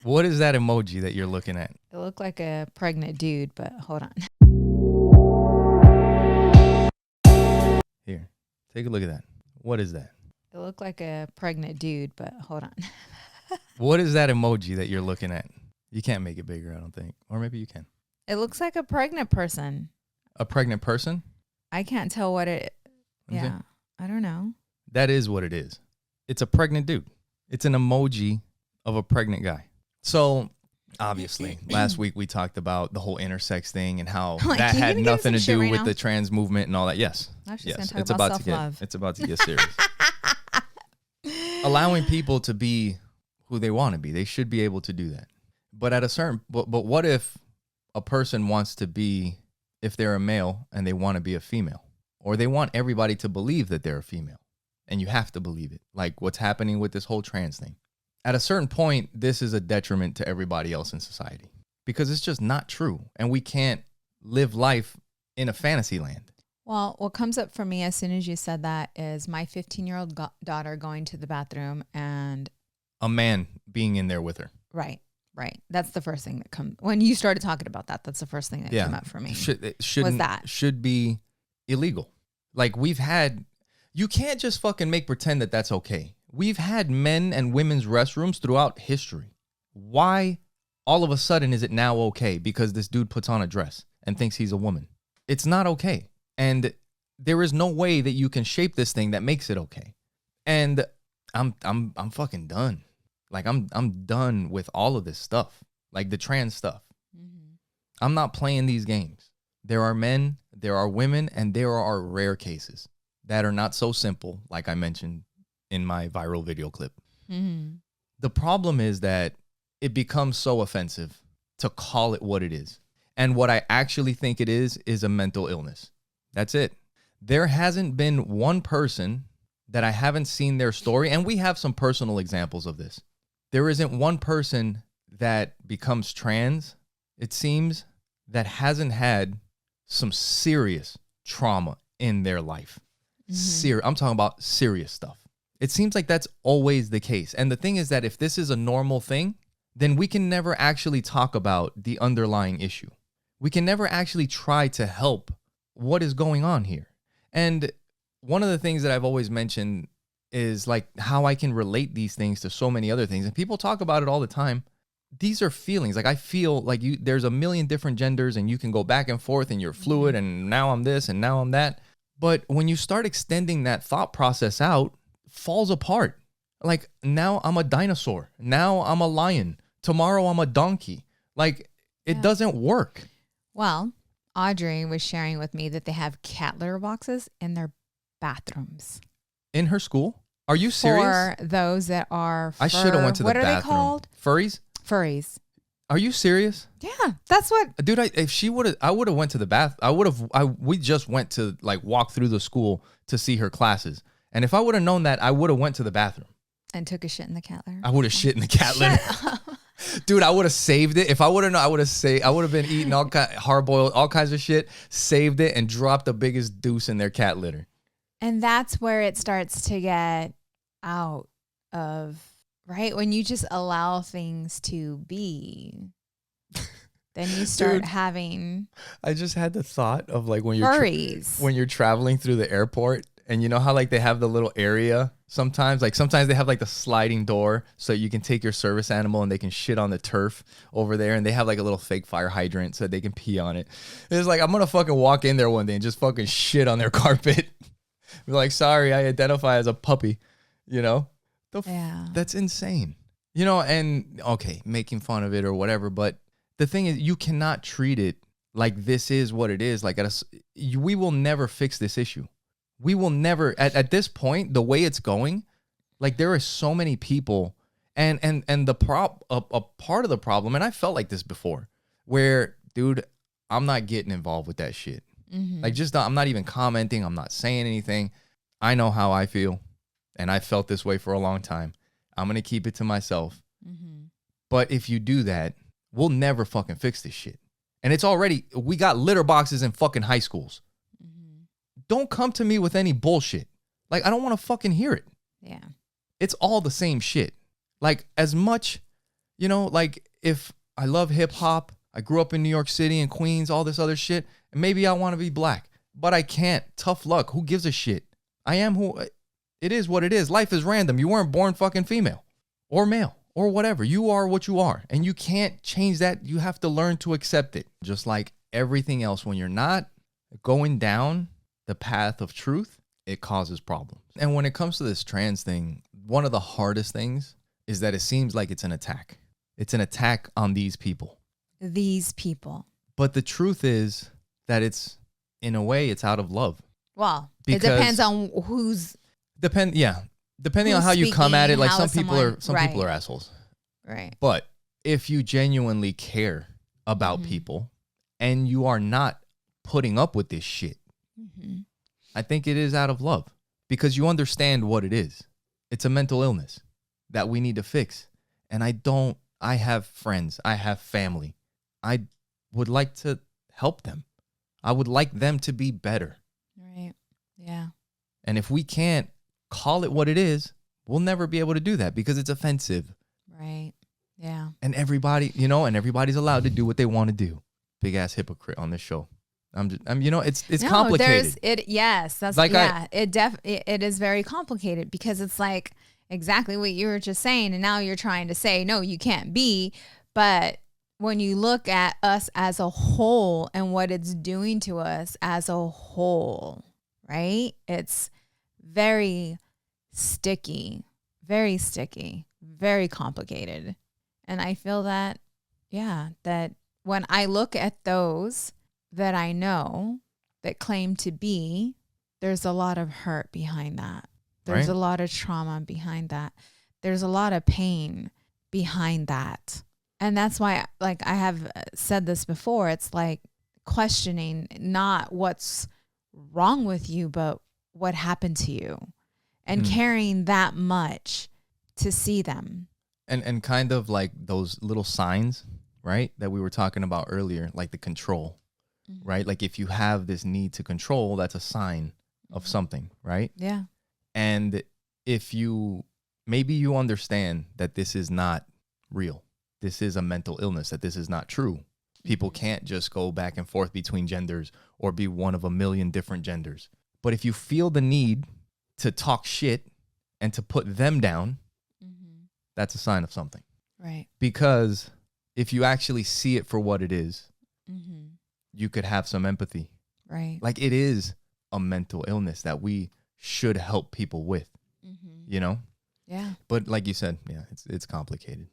What is that emoji that you're looking at? It looked like a pregnant dude, but hold on. Here, take a look at that. What is that? It looked like a pregnant dude, but hold on. What is that emoji that you're looking at? You can't make it bigger, I don't think. Or maybe you can. It looks like a pregnant person. A pregnant person? I can't tell what it. Okay. Yeah, I don't know. That is what it is. It's a pregnant dude. It's an emoji of a pregnant guy. So, obviously, last week we talked about the whole intersex thing and how that had nothing to do with the trans movement and all that. Yes. Yes. It's about to get serious. Allowing people to be who they want to be. They should be able to do that. But at a certain but what if a person wants to be, if they're a male and they want to be a female, or they want everybody to believe that they're a female, and you have to believe it, like what's happening with this whole trans thing. At a certain point, this is a detriment to everybody else in society because it's just not true. And we can't live life in a fantasy land. Well, what comes up for me as soon as you said that is my 15-year-old daughter going to the bathroom and a man being in there with her. Right. That's the first thing that comes when you started talking about that. That's the first thing that came up for me. Should be illegal. Like you can't just fucking pretend that that's okay. We've had men and women's restrooms throughout history. Why all of a sudden is it now okay because this dude puts on a dress and thinks he's a woman? It's not okay. And there is no way that you can shape this thing that makes it okay. And I'm fucking done. Like I'm done with all of this stuff. Like the trans stuff. Mm-hmm. I'm not playing these games. There are men, there are women, and there are rare cases that are not so simple, like I mentioned in my viral video clip. Mm-hmm. The problem is that it becomes so offensive to call it what it is. And what I actually think it is a mental illness. That's it. There hasn't been one person that I haven't seen their story, and we have some personal examples of this. There isn't one person that becomes trans, it seems, that hasn't had some serious trauma in their life. Mm-hmm. I'm talking about serious stuff. It seems like that's always the case. And the thing is that if this is a normal thing, then we can never actually talk about the underlying issue. We can never actually try to help what is going on here. And one of the things that I've always mentioned is like how I can relate these things to so many other things. And people talk about it all the time. These are feelings. Like I feel like there's a million different genders and you can go back and forth and you're fluid and now I'm this and now I'm that. But when you start extending that thought process out, falls apart. Like now I'm a dinosaur. Now I'm a lion. Tomorrow I'm a donkey. Like it doesn't work. Well, Audrey was sharing with me that they have cat litter boxes in their bathrooms. In her school? Are you serious? For those that are I should have went to the bathroom. What are they called? Furries? Furries. Are you serious? Yeah, that's what. Dude, if she would have, I would have went to the bath. We just went to like walk through the school to see her classes. And if I would have known that, I would have went to the bathroom. And took a shit in the cat litter? I would have shit in the cat litter. Dude, I would have saved it. If I would have known, I would have been eating all hard-boiled, all kinds of shit, saved it, and dropped the biggest deuce in their cat litter. And that's where it starts to get out of, right? When you just allow things to be, then you start having. I just had the thought of like when you're furries. When you're traveling through the airport, and you know how like they have the little area sometimes? Like sometimes they have like the sliding door so you can take your service animal and they can shit on the turf over there. And they have like a little fake fire hydrant so they can pee on it. It's like, I'm going to fucking walk in there one day and just fucking shit on their carpet. Be like, sorry, I identify as a puppy, you know? That's insane. You know, and okay, making fun of it or whatever. But the thing is, you cannot treat it like this is what it is. Like we will never fix this issue. We will never, at this point, the way it's going, like there are so many people, and a part of the problem, and I felt like this before, where, dude, I'm not getting involved with that shit. Mm-hmm. Like I'm not even commenting. I'm not saying anything. I know how I feel, and I felt this way for a long time. I'm going to keep it to myself. Mm-hmm. But if you do that, we'll never fucking fix this shit. And we got litter boxes in fucking high schools. Don't come to me with any bullshit. Like, I don't want to fucking hear it. Yeah. It's all the same shit. Like, as much, You know, like if I love hip hop, I grew up in New York City and Queens, all this other shit, and maybe I want to be black, but I can't. Tough luck. Who gives a shit? I am who it is what it is. Life is random. You weren't born fucking female or male or whatever. You are what you are, and you can't change that. You have to learn to accept it. Just like everything else, when you're not going down the path of truth, it causes problems. And when it comes to this trans thing, one of the hardest things is that it seems like it's an attack. It's an attack on these people. These people. But the truth is that it's, in a way, it's out of love. Well, it depends on who's... Depending on how you come at it. Like some people are assholes. Right. But if you genuinely care about people and you are not putting up with this shit, I think it is out of love because you understand what it is. It's a mental illness that we need to fix. And I have friends. I have family. I would like to help them. I would like them to be better. Right. Yeah. And if we can't call it what it is, we'll never be able to do that because it's offensive. Right. Yeah. And everybody's allowed to do what they want to do. Big ass hypocrite on this show. It's complicated. It is very complicated because it's like exactly what you were just saying. And now you're trying to say, no, you can't be. But when you look at us as a whole and what it's doing to us as a whole, right? It's very sticky, very complicated. And I feel that when I look at those that I know that claim to be, there's a lot of hurt behind that. There's a lot of trauma behind that. There's a lot of pain behind that. And that's why, like I have said this before, it's like questioning not what's wrong with you, but what happened to you and caring that much to see them. And kind of like those little signs, right, that we were talking about earlier, like the control, right? Like if you have this need to control, that's a sign of something, right? Yeah. And if maybe you understand that this is not real. This is a mental illness, that this is not true. People can't just go back and forth between genders or be one of a million different genders. But if you feel the need to talk shit and to put them down, that's a sign of something. Right. Because if you actually see it for what it is, you could have some empathy. Right. Like it is a mental illness that we should help people with, you know? Yeah. But like you said, yeah, it's complicated.